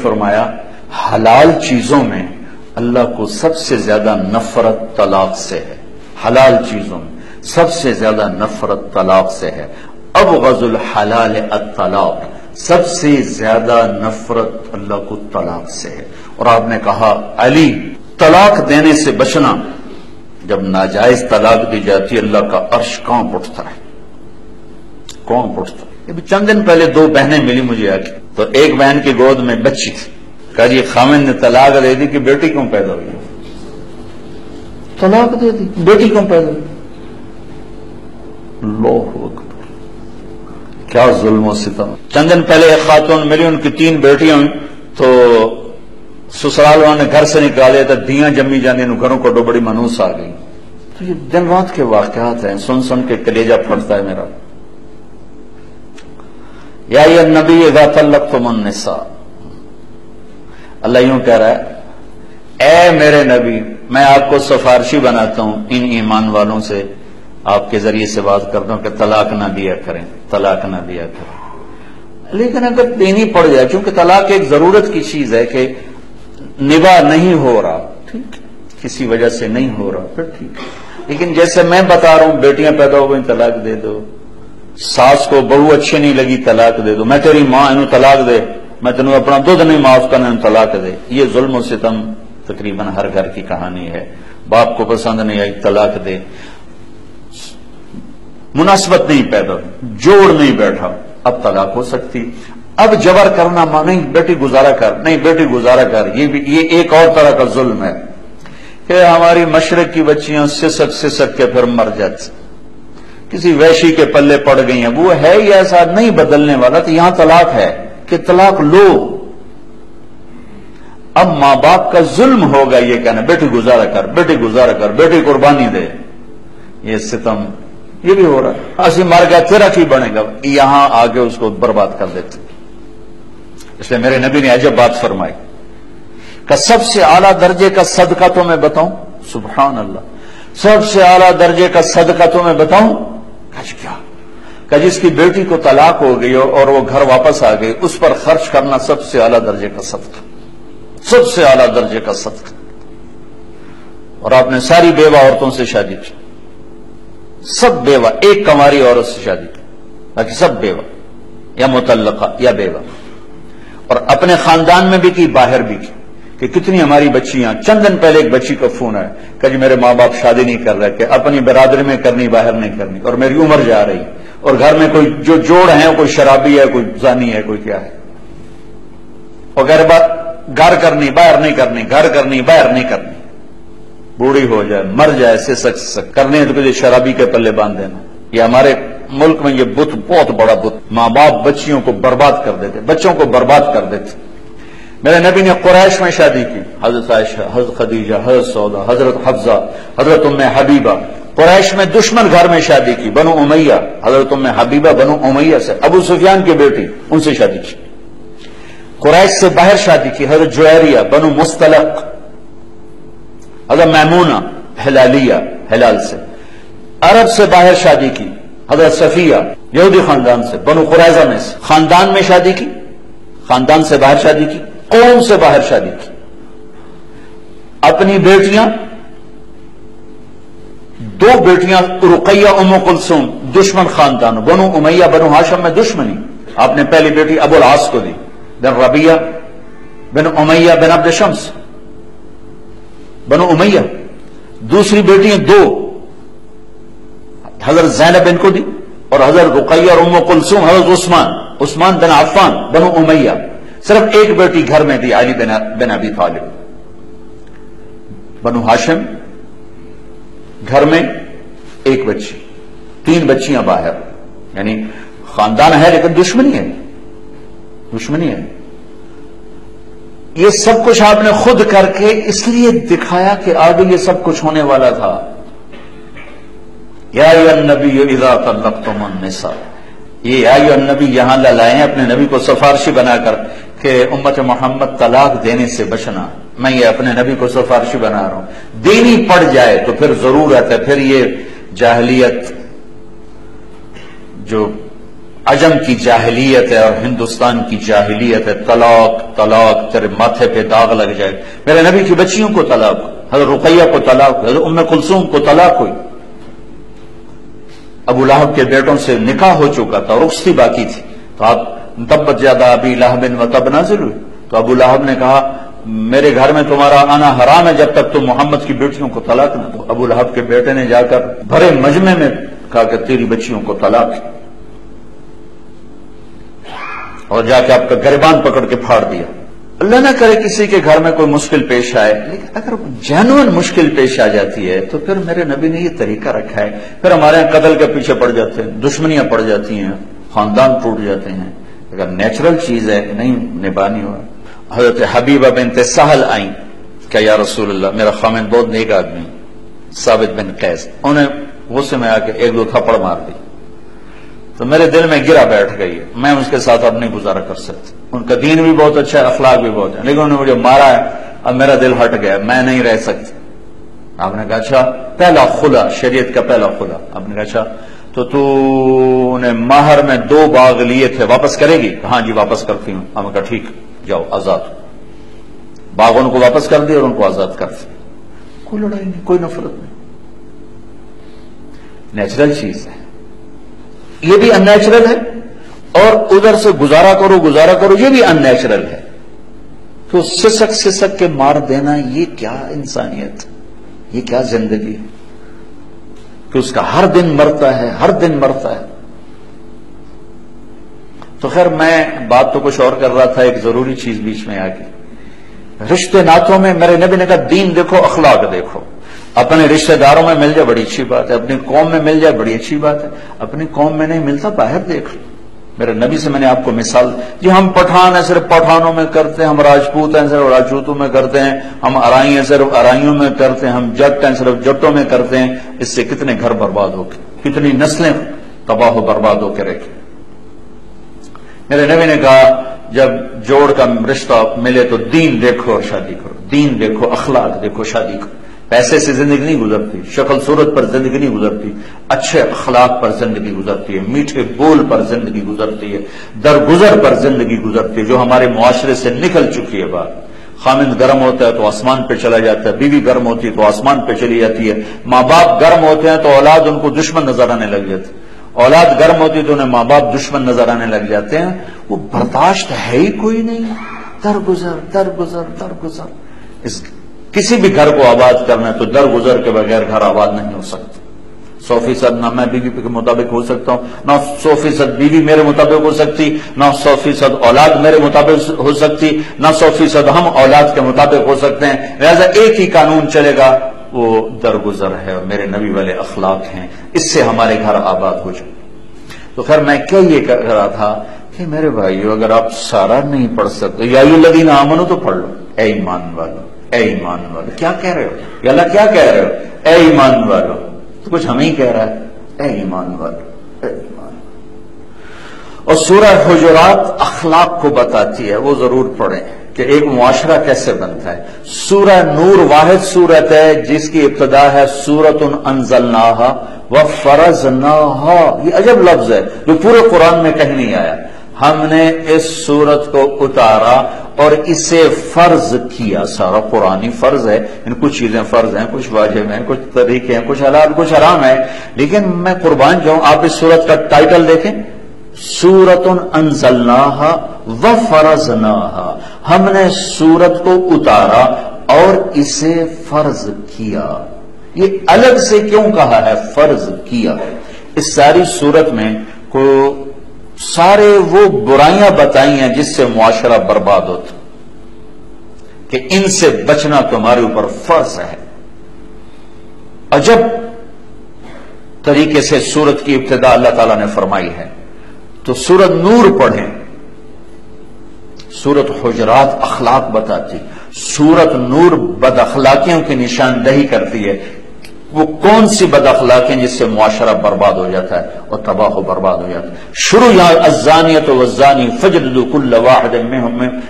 فرمایا حلال چیزوں میں اللہ کو سب سے زیادہ نفرت طلاق سے ہے، حلال چیزوں میں سب سے زیادہ نفرت طلاق سے ہے۔ ابغض الحلال الطلاق، سب سے زیادہ نفرت اللہ کو طلاق سے ہے۔ اور آپ نے کہا علی طلاق دینے سے بچنا، جب ناجائز طلاق دی جاتی اللہ کا عرش کانپ اٹھتا ہے، کانپ اٹھتا ہے۔ چند دن پہلے دو بہنیں ملی مجھے آ کے، تو ایک بہن کی گود میں بچی تھی، کہا جی خامن نے طلاق دے دی کہ بیٹی کیوں پیدا ہوئی؟ طلاق دے دی، بیٹی کیوں پیدا ہوئی؟ اللہ اکبر، کیا ظلم و ستم۔ چند دن پہلے ایک خاتون ملی، ان کی 3 بیٹیاں ہوئی، تو سسرال والوں نے گھر سے نکالے تو دیاں جمی جانے، گھروں کو بڑی منوس آ گئی۔ تو یہ دن رات کے واقعات ہیں، سن سن کے کلیجہ پھٹتا ہے میرا۔ یا ایھا النبی اذا طلقتم النساء، اللہ یوں کہہ رہا ہے اے میرے نبی میں آپ کو سفارشی بناتا ہوں، ان ایمان والوں سے آپ کے ذریعے سے بات کرتا ہوں کہ طلاق نہ دیا کریں، طلاق نہ دیا کریں۔ لیکن اگر دینی پڑ جائے، چونکہ طلاق ایک ضرورت کی چیز ہے کہ نباہ نہیں ہو رہا، ٹھیک، کسی وجہ سے نہیں ہو رہا، پھر ٹھیک ہے۔ لیکن جیسے میں بتا رہا ہوں بیٹیاں پیدا ہو گئی طلاق دے دو، ساس کو بہو اچھی نہیں لگی طلاق دے دو، میں تیری ماں انہوں طلاق دے، میں تینوں اپنا دودھ نہیں معاف کرنا طلاق دے۔ یہ ظلم و ستم تقریباً ہر گھر کی کہانی ہے۔ باپ کو پسند نہیں آئی طلاق دے، مناسبت نہیں پیدا ہوئی، جوڑ نہیں بیٹھا، اب طلاق ہو سکتی۔ اب جبر کرنا نہیں بیٹی گزارا کر، نہیں بیٹی گزارا کر، یہ ایک اور طرح کا ظلم ہے کہ ہماری مشرق کی بچیاں سسک سسک کے پھر مر جاتی، کسی ویشی کے پلے پڑ گئی ہیں، وہ ہے یہ ایسا نہیں بدلنے والا، تو یہاں طلاق ہے کہ طلاق لو۔ اب ماں باپ کا ظلم ہوگا یہ کہنا بیٹی گزارا کر، بیٹی گزارا کر، بیٹی قربانی دے، یہ ستم یہ بھی ہو رہا ہے۔ اسی مر گیا تیرا کی بنے گا، یہاں آگے اس کو برباد کر دیتے۔ اس لیے میرے نبی نے عجب بات فرمائی کہ سب سے اعلیٰ درجے کا صدقہ تو میں بتاؤں، سبحان اللہ، سب سے اعلیٰ درجے کا صدقہ تو میں بتاؤں، کیا کہ جس کی بیٹی کو طلاق ہو گئی اور وہ گھر واپس آ گئی، اس پر خرچ کرنا سب سے اعلیٰ درجے کا صدقہ، سب سے اعلیٰ درجے کا صدقہ۔ اور آپ نے ساری بیوہ عورتوں سے شادی کی، سب بیوہ، ایک کنواری عورت سے شادی کی، باقی سب بیوہ یا مطلقہ یا بیوہ، اور اپنے خاندان میں بھی کی، باہر بھی کی، کہ کتنی ہماری بچیاں، چند دن پہلے ایک بچی کا فون ہے کہ جی میرے ماں باپ شادی نہیں کر رہے، کہ اپنی برادری میں کرنی، باہر نہیں کرنی، اور میری عمر جا رہی، اور گھر میں کوئی جو جوڑ ہیں، کوئی شرابی ہے، کوئی زانی ہے، کوئی کیا ہے، اور گھر کرنی، باہر نہیں کرنی، گھر کرنی، باہر نہیں کرنی، بوڑھی ہو جائے، مر جائے، سسک کرنے ہیں تو کسی شرابی کے پلے باندھ دینا۔ یہ ہمارے ملک میں یہ بت بہت بڑا بت، ماں باپ بچیوں کو برباد کر دیتے، بچوں کو برباد کر دیتے۔ میرے نبی نے قریش میں شادی کی، حضرت عائشہ، حضرت خدیجہ، حضرت سودا، حضرت حفصہ، حضرت ام حبیبہ۔ قریش میں دشمن گھر میں شادی کی، بنو امیہ، حضرت ام حبیبہ بنو امیہ سے، ابو سفیان کی بیٹی، ان سے شادی کی۔ قریش سے باہر شادی کی، حضرت جویریہ بنو مستلق، حضرت میمونہ ہلالیہ، ہلال سے۔ عرب سے باہر شادی کی، حضرت صفیہ یہودی خاندان سے، بنو قریظہ میں سے، خاندان میں شادی کی، خاندان سے باہر شادی کی، قوم سے باہر شادی کی۔ اپنی بیٹیاں، 2 بیٹیاں رقیہ ام کلثوم، دشمن خاندان، بنو امیہ بنو ہاشم میں دشمنی، آپ نے پہلی بیٹی ابو العاص کو دی، بن ربیہ بن امیہ بن عبد شمس، بنو امیہ۔ دوسری بیٹیاں 2 حضرت زینب ان کو دی، اور حضرت رقیہ اور ام کلثوم حضرت عثمان بن عفان بنو امیہ۔ صرف ایک بیٹی گھر میں دی، علی بن ابی طالب۔ بنو ہاشم گھر میں ایک بچی، 3 بچیاں باہر، یعنی خاندان ہے لیکن دشمنی ہے، دشمنی ہے۔ یہ سب کچھ آپ نے خود کر کے اس لیے دکھایا کہ آگے یہ سب کچھ ہونے والا تھا۔ یا ایھا النبی اذا طلقتم النساء، یہ یا ایھا النبی یہاں لائے ہیں اپنے نبی کو سفارشی بنا کر کہ امت محمد طلاق دینے سے بچنا، میں یہ اپنے نبی کو سفارشی بنا رہا ہوں۔ دینی پڑ جائے تو پھر ضرورت ہے، پھر یہ جاہلیت جو عجم کی جاہلیت ہے اور ہندوستان کی جاہلیت ہے، طلاق طلاق، تیرے ماتھے پہ داغ لگ جائے۔ میرے نبی کی بچیوں کو طلاق، حضرت رقیہ کو طلاق، حضرت ام کلثوم کو طلاق ہوئی۔ ابو لہب کے بیٹوں سے نکاح ہو چکا تھا، رخصتی باقی تھی، تو آپ تبت یدا ابی لہب و تب نازل ہوئی۔ تو ابو لہب نے کہا میرے گھر میں تمہارا آنا حرام ہے جب تک تم محمد کی بیٹیوں کو طلاق نہ دو۔ ابو لہب کے بیٹے نے جا کر بھرے مجمع میں کہا کہ تیری بچیوں کو طلاق ہے، اور جا کے آپ کا گریبان پکڑ کے پھاڑ دیا۔ اللہ نہ کرے کسی کے گھر میں کوئی مشکل پیش آئے، لیکن اگر جینوئن مشکل پیش آ جاتی ہے تو پھر میرے نبی نے یہ طریقہ رکھا ہے۔ پھر ہمارے یہاں قتل کے پیچھے پڑ جاتے ہیں، دشمنیاں پڑ جاتی ہیں، خاندان ٹوٹ جاتے ہیں۔ اگر نیچرل چیز ہے نہیں نبھانی ہوا۔ حضرت حبیبہ بنت سہل آئیں کہ یا رسول اللہ میرا خامن بہت نیک آدمی، ثابت بن قیس، انہیں غصے میں آ کے ایک دو تھپڑ مار دی، تو میرے دل میں گرا بیٹھ گئی ہے، میں اس کے ساتھ اب نہیں گزارا کر سکتی۔ ان کا دین بھی بہت اچھا ہے، اخلاق بھی بہت ہے، لیکن انہوں نے مجھے مارا ہے، اب میرا دل ہٹ گیا، میں نہیں رہ سکتی۔ آپ نے کہا اچھا، پہلا خلا، شریعت کا پہلا خلا۔ آپ نے کہا اچھا تو نے مہر میں 2 باغ لیے تھے، واپس کرے گی؟ ہاں جی واپس کرتی ہوں۔ ہم نے کہا ٹھیک، جاؤ آزاد۔ باغوں کو واپس کر دی اور ان کو آزاد کر دی، کوئی لڑائی نہیں، کوئی نفرت نہیں، نیچرل چیز ہے۔ یہ بھی ان نیچرل ہے، اور ادھر سے گزارا کرو یہ بھی ان نیچرل ہے۔ تو سسک کے مار دینا، یہ کیا انسانیت، یہ کیا زندگی ہے کہ اس کا ہر دن مرتا ہے، ہر دن مرتا ہے۔ تو خیر میں بات تو کچھ اور کر رہا تھا، ایک ضروری چیز بیچ میں آ گئی۔ رشتے ناتوں میں میرے نبی نے کہا دین دیکھو، اخلاق دیکھو۔ اپنے رشتہ داروں میں مل جائے بڑی اچھی بات ہے، اپنی قوم میں مل جائے بڑی اچھی بات ہے، اپنی قوم میں نہیں ملتا باہر دیکھ لو۔ میرے نبی سے میں نے آپ کو مثال جی، ہم پٹھان ہیں صرف پٹھانوں میں کرتے ہیں، ہم راجپوت ہیں صرف راجپوتوں میں کرتے ہیں، ہم ارائی ہیں صرف ارائیوں میں کرتے ہیں، ہم جٹ ہیں صرف جٹوں میں کرتے ہیں۔ اس سے کتنے گھر برباد ہو کے، کتنی نسلیں تباہ و برباد ہو کے رکھیں۔ میرے نبی نے کہا جب جوڑ کا رشتہ ملے تو دین دیکھو اور شادی کرو، دین دیکھو، اخلاق دیکھو، شادی کرو۔ پیسے سے زندگی نہیں گزرتی، شکل صورت پر زندگی نہیں گزرتی، اچھے اخلاق پر زندگی گزرتی ہے، میٹھے بول پر زندگی گزرتی ہے، درگزر پر زندگی گزرتی ہے، جو ہمارے معاشرے سے نکل چکی ہے بات۔ خامند گرم ہوتا ہے تو آسمان پہ چلا جاتا ہے، بیوی گرم ہوتی ہے تو آسمان پہ چلی جاتی ہے، ماں باپ گرم ہوتے ہیں تو اولاد ان کو دشمن نظر آنے لگ جاتی ہے، اولاد گرم ہوتی ہے تو انہیں ماں باپ دشمن نظر آنے لگ جاتے ہیں۔ وہ برداشت ہے ہی کوئی نہیں، درگزر درگزر درگزر۔ کسی بھی گھر کو آباد کرنا ہے تو درگزر کے بغیر گھر آباد نہیں ہو سکتا۔ 100% نہ میں بیوی کے مطابق ہو سکتا ہوں، نہ 100% بیوی میرے مطابق ہو سکتی، نہ 100% اولاد میرے مطابق ہو سکتی، نہ 100% ہم اولاد کے مطابق ہو سکتے ہیں۔ لہذا ایک ہی قانون چلے گا، وہ درگزر ہے اور میرے نبی والے اخلاق ہیں، اس سے ہمارے گھر آباد ہو جائے۔ تو خیر میں کیا یہ کہہ رہا تھا کہ میرے بھائیو اگر آپ سارا نہیں پڑھ سکتے، یا ایھا الذین آمنوا تو پڑھ لو، اے ایمان والو، اے ایمان والو۔ کیا کہہ رہے ہو یا اللہ کیا کہہ رہے ہو؟ اے ایمان والو، تو کچھ ہمیں ہی کہہ رہا ہے، اے ایمان والو، اے ایمان۔ اور سورہ حجرات اخلاق کو بتاتی ہے، وہ ضرور پڑھیں کہ ایک معاشرہ کیسے بنتا ہے۔ سورہ نور واحد سورت ہے جس کی ابتدا ہے سورۃ انزلناہا وفرضناہا۔ یہ عجب لفظ ہے جو پورے قرآن میں کہیں نہیں آیا۔ ہم نے اس سورت کو اتارا اور اسے فرض کیا۔ سارا قرآنی فرض ہے، ان کچھ چیزیں فرض ہیں، کچھ واجب ہیں، کچھ طریقے ہیں، کچھ حلال کچھ حرام ہے، لیکن میں قربان جاؤں آپ اس سورت کا ٹائٹل دیکھیں، سورۃ انزلناہا وفرضناہا۔ ہم نے سورت کو اتارا اور اسے فرض کیا۔ یہ الگ سے کیوں کہا ہے فرض کیا؟ اس ساری سورت میں کو سارے وہ برائیاں بتائی ہیں جس سے معاشرہ برباد ہوتا، کہ ان سے بچنا تمہارے اوپر فرض ہے۔ عجب طریقے سے سورت کی ابتدا اللہ تعالیٰ نے فرمائی ہے۔ تو سورت نور پڑھیں، سورت حجرات اخلاق بتاتی، سورت نور بد اخلاقیوں کی نشاندہی کرتی ہے۔ وہ کون سی بد اخلاقیں جس سے معاشرہ برباد ہو جاتا ہے اور تباہ و برباد ہو جاتا ہے۔ شروع یہاں الزانیۃ والزانی فجلدوا کل واحد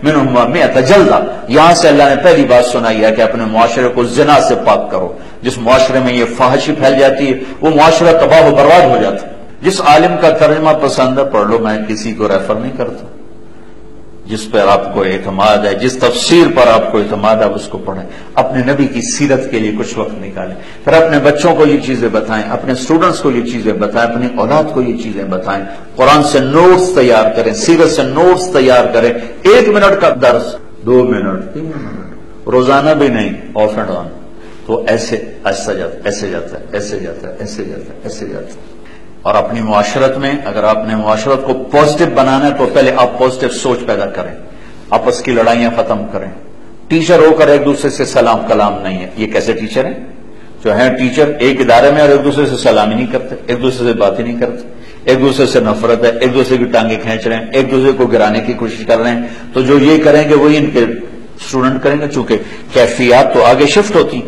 منہما 100 جلدہ، یہاں سے اللہ نے پہلی بات سنائی ہے کہ اپنے معاشرے کو زنا سے پاک کرو۔ جس معاشرے میں یہ فحاشی پھیل جاتی ہے وہ معاشرہ تباہ و برباد ہو جاتا ہے۔ جس عالم کا ترجمہ پسند ہے پڑھ لو، میں کسی کو ریفر نہیں کرتا. جس پر آپ کو اعتماد ہے، جس تفسیر پر آپ کو اعتماد ہے اس کو پڑھیں. اپنے نبی کی سیرت کے لیے کچھ وقت نکالیں، پھر اپنے بچوں کو یہ چیزیں بتائیں، اپنے اسٹوڈنٹس کو یہ چیزیں بتائیں، اپنی اولاد کو یہ چیزیں بتائیں. قرآن سے نوٹس تیار کریں، سیرت سے نوٹس تیار کریں. 1 منٹ کا درس 2 منٹ 3 منٹ روزانہ بھی نہیں، آف اینڈ آن. تو ایسے ایسا جاتا ہے، ایسے جاتا ہے، ایسے جاتا ہے، ایسے جاتا ہے، ایسے جاتا ہے. اور اپنی معاشرت میں اگر آپ نے معاشرت کو پازیٹو بنانا ہے تو پہلے آپ پازیٹو سوچ پیدا کریں، آپس کی لڑائیاں ختم کریں. ٹیچر ہو کر ایک دوسرے سے سلام کلام نہیں ہے. یہ کیسے ٹیچر ہیں؟ جو ہیں ٹیچر ایک ادارے میں اور ایک دوسرے سے سلام ہی نہیں کرتے، ایک دوسرے سے بات ہی نہیں کرتے، ایک دوسرے سے نفرت ہے، ایک دوسرے کی ٹانگیں کھینچ رہے ہیں، ایک دوسرے کو گرانے کی کوشش کر رہے ہیں. تو جو یہ کریں گے وہی ان کے اسٹوڈنٹ کریں گے، چونکہ کیفیات تو آگے شفٹ ہوتی.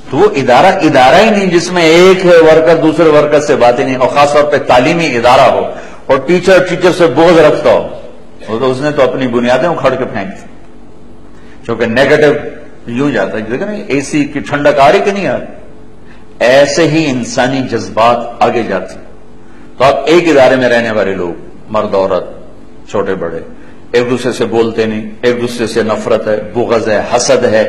تو وہ ادارہ ہی نہیں جس میں ایک ورکر دوسرے ورکر سے بات ہی نہیں، اور خاص طور پہ تعلیمی ادارہ ہو اور ٹیچر سے بغض رکھتا ہو، تو اس نے تو اپنی بنیادیں اکھاڑ کے پھینک دی. چونکہ نیگیٹو یوں جاتا ہے، دیکھیں اے سی کی ٹھنڈک آ رہی کہ نہیں آ رہی. ایسے ہی انسانی جذبات آگے جاتے. تو آپ ایک ادارے میں رہنے والے لوگ، مرد عورت چھوٹے بڑے، ایک دوسرے سے بولتے نہیں، ایک دوسرے سے نفرت ہے، بغض ہے، حسد ہے،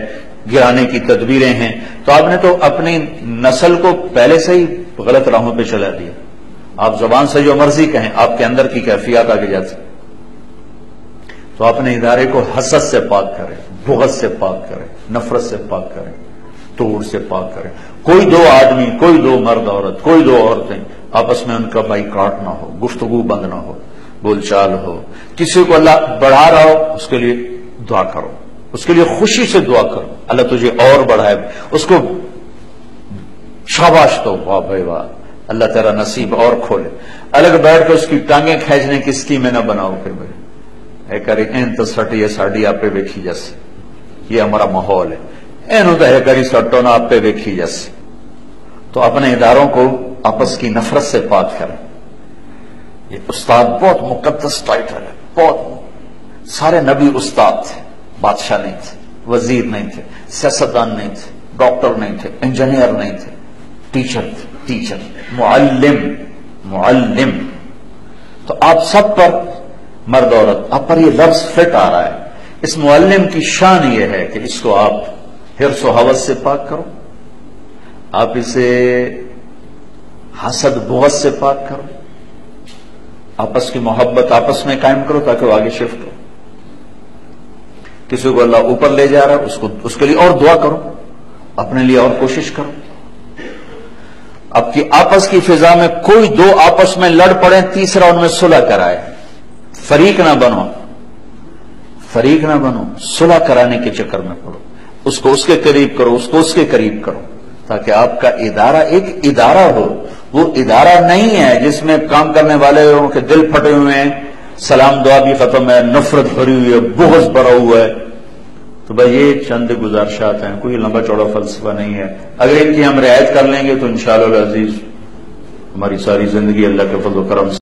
گرانے کی تدبیریں ہیں. تو آپ نے تو اپنی نسل کو پہلے سے ہی غلط راہوں پہ چلا دیا. آپ زبان سے جو مرضی کہیں، آپ کے اندر کی کیفیات آگے جاتی. تو اپنے ادارے کو حسد سے پاک کریں، بغض سے پاک کریں، نفرت سے پاک کریں، توڑ سے پاک کریں. کوئی 2 آدمی، کوئی 2 مرد عورت، کوئی 2 عورتیں آپس میں ان کا بائیکاٹ نہ ہو، گفتگو بند نہ ہو، بول چال ہو. کسی کو اللہ بڑھا رہا ہو اس کے لیے دعا کرو، اس کے لیے خوشی سے دعا کرو، اللہ تجھے اور بڑھائے. اس کو شاباش دو، واہ بھائی واہ، اللہ تیرا نصیب اور کھولے. الگ بیٹھ کے اس کی ٹانگیں کھینچنے کی اسکیمیں نہ بناؤ کہ بھائی اے کری این تو سٹی ہے ساڑی آپ پہ ویکھی جیسے، یہ ہمارا ماحول ہے، اینو تو ہے کری سٹو نہ آپ پہ ویکھی جیسے. تو اپنے اداروں کو آپس کی نفرت سے پاک کریں. یہ استاد بہت مقدس ٹائٹل ہے، بہت. سارے نبی استاد تھے، بادشاہ نہیں تھے، وزیر نہیں تھے، سیاستدان نہیں تھے، ڈاکٹر نہیں تھے، انجینئر نہیں تھے، ٹیچر تھے. ٹیچر، معلم. تو آپ سب پر، مرد عورت، آپ پر یہ لفظ فٹ آ رہا ہے. اس معلم کی شان یہ ہے کہ اس کو آپ حرص و حوث سے پاک کرو، آپ اسے حسد بغض سے پاک کرو، آپس کی محبت آپس میں قائم کرو تاکہ وہ آگے شفٹ ہو. کسی کو اللہ اوپر لے جا رہا ہے اس کے لیے اور دعا کرو، اپنے لیے اور کوشش کرو. اب کی آپس کی فضا میں کوئی 2 آپس میں لڑ پڑے، تیسرا ان میں صلح کرائے. فریق نہ بنو، صلح کرانے کے چکر میں پڑو. اس کو اس کے قریب کرو، اس کو اس کے قریب کرو، تاکہ آپ کا ادارہ ایک ادارہ ہو. وہ ادارہ نہیں ہے جس میں کام کرنے والے کے دل پھٹے ہوئے ہیں، سلام دعا بھی ختم ہے، نفرت بھری ہوئی ہے، بغض بھرا ہوا ہے. تو بھائی یہ چند گزارشات ہیں، کوئی لمبا چوڑا فلسفہ نہیں ہے. اگر ان کی ہم رعایت کر لیں گے تو انشاءاللہ العزیز ہماری ساری زندگی اللہ کے فضل و کرم سے